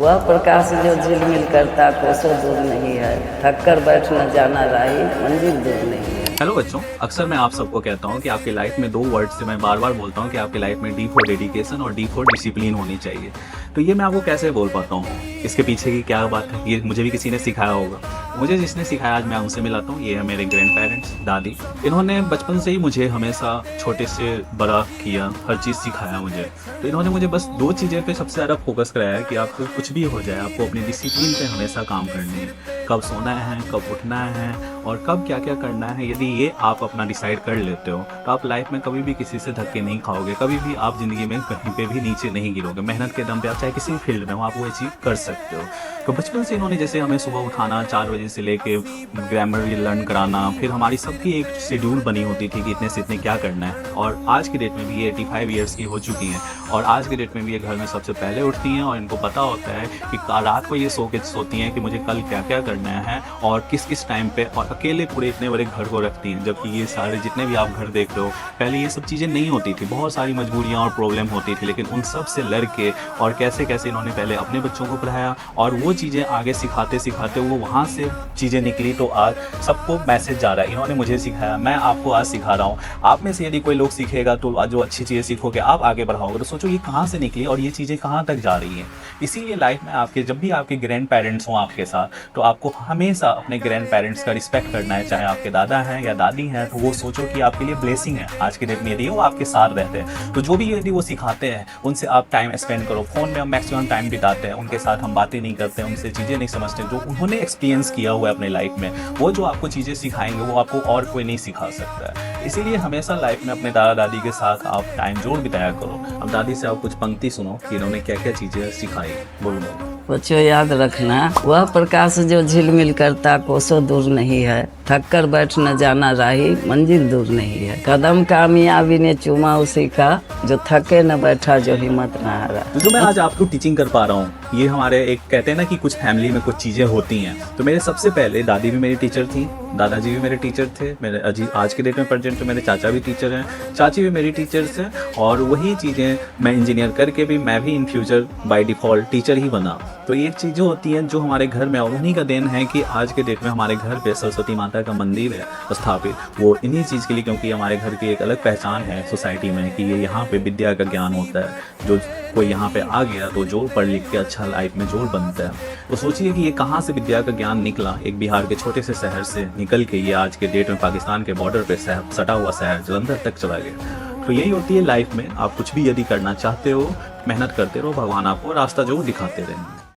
वह प्रकाश जो झिलमिल करता कोसों दूर नहीं है, थक कर बैठ न जाना राही, मंजिल दूर नहीं है। हेलो बच्चों, अक्सर मैं आप सबको कहता हूँ कि आपकी लाइफ में दो वर्ड से मैं बार बार बोलता हूँ कि आपकी लाइफ में डी फॉर डेडिकेशन और डी फॉर डिसिप्लिन होनी चाहिए। तो ये मैं आपको कैसे बोल पाता हूँ, इसके पीछे की क्या बात है, ये मुझे भी किसी ने सिखाया होगा। मुझे जिसने सिखाया आज मैं उनसे मिलाता हूँ। ये है मेरे ग्रैंड पेरेंट्स, दादी। इन्होंने बचपन से ही मुझे हमेशा छोटे से बड़ा किया, हर चीज़ सिखाया मुझे। तो इन्होंने मुझे बस दो चीज़ें पे सबसे ज़्यादा फोकस कराया है कि आपको कुछ भी हो जाए, आपको अपनी डिसिप्लिन पे हमेशा काम करनी है। कब सोना है, कब उठना है और कब क्या क्या करना है। यदि ये आप अपना डिसाइड कर लेते हो तो आप लाइफ में कभी भी किसी से धक्के नहीं खाओगे, कभी भी आप ज़िंदगी में कहीं पे भी नीचे नहीं गिरोगे। मेहनत के दम पे आप चाहे किसी भी फील्ड में हो, आप वो अचीव कर सकते हो। तो बचपन से इन्होंने जैसे हमें सुबह उठाना 4 बजे से लेके ग्रामर लर्न कराना, फिर हमारी सबकी एक शेड्यूल बनी होती थी कि इतने से इतने क्या करना है। और आज की डेट में भी ये 85 ईयर्स की हो चुकी हैं और आज की डेट में भी ये घर में सबसे पहले उठती हैं और इनको पता होता है कि रात को ये सो के सोती हैं कि मुझे कल क्या क्या करना है और किस किस टाइम पे, और अकेले पूरे इतने बड़े घर को रखती हैं। जबकि ये सारे जितने भी आप घर देख रहे हो, पहले ये सब चीज़ें नहीं होती थी, बहुत सारी मजबूरियाँ और प्रॉब्लम होती थी, लेकिन उन सब से लड़ के और कैसे कैसे इन्होंने पहले अपने बच्चों को पढ़ाया और वो चीज़ें आगे सिखाते सिखाते वो वहाँ से चीज़ें निकली। तो आज सबको मैसेज जा रहा है, इन्होंने मुझे सिखाया, मैं आपको आज सिखा रहा हूँ। आप में से यदि कोई लोग सीखेगा तो आज जो अच्छी चीज़ें सीखोगे, आप आगे बढ़ाओगे। तो सोचो ये कहाँ से निकली और ये चीज़ें कहाँ तक जा रही हैं। इसीलिए लाइफ में आपके जब भी आपके ग्रैंड पेरेंट्स हों आपके साथ, तो आपको हमेशा अपने ग्रैंड पेरेंट्स का रिस्पेक्ट करना है। चाहे आपके दादा हैं या दादी हैं, तो वो सोचो कि आपके लिए ब्लेसिंग है आज के डेट में यदि वो आपके साथ रहते हैं। तो जो भी यदि वो सिखाते हैं उनसे आप टाइम स्पेंड करो। फ़ोन में हम मैक्सिमम टाइम बिताते हैं, उनके साथ हम बातें नहीं करते, उनसे चीज़ें नहीं समझते। जो उन्होंने एक्सपीरियंस किया हुआ है अपने लाइफ में, वो जो आपको चीज़ें सिखाएंगे वो आपको और कोई नहीं सिखा सकता है। इसीलिए हमेशा लाइफ में अपने दादा दादी के साथ आप टाइम जरूर बिताया करो। अब दादी से आप कुछ पंक्ति सुनो कि इन्होंने क्या क्या चीज़ें सिखाई। बोलो। बच्चों याद रखना, वह प्रकाश जो झिलमिल करता कोसों दूर नहीं है, थक कर बैठ न जाना राही, मंजिल दूर नहीं है। कदम कामयाबी ने चूमा उसी का, जो थके न बैठा, जो हिम्मत न हारा। जो मैं आज आपको टीचिंग कर पा रहा हूँ, ये हमारे एक कहते हैं ना कि कुछ फैमिली में कुछ चीज़ें होती हैं। तो मेरे सबसे पहले दादी भी मेरी टीचर थी, दादाजी भी मेरे टीचर थे, मेरे आज के डेट में प्रेजेंट तो मेरे चाचा भी टीचर हैं, चाची भी मेरी टीचर्स हैं। और वही चीज़ें मैं इंजीनियर करके भी मैं भी in future by default teacher ही बना। तो ये चीज़ें होती हैं जो हमारे घर में, और उन्हीं का देन है कि आज के डेट में हमारे घर पे सरस्वती माता का मंदिर है स्थापित। वो इन्हीं चीज़ के लिए, क्योंकि हमारे घर की एक अलग पहचान है सोसाइटी में कि ये यहाँ पे विद्या का ज्ञान होता है। जो कोई यहाँ पे आ गया तो जो पढ़ लिख के अच्छा लाइफ में जोर बनता है। तो सोचिए कि ये कहाँ से विद्या का ज्ञान निकला। एक बिहार के छोटे से शहर से निकल के ये आज के डेट में पाकिस्तान के बॉर्डर पे सटा हुआ शहर जलंधर तक चला गया। तो यही होती है लाइफ में, आप कुछ भी यदि करना चाहते हो, मेहनत करते रहो, भगवान आपको रास्ता जो दिखाते रहेंगे।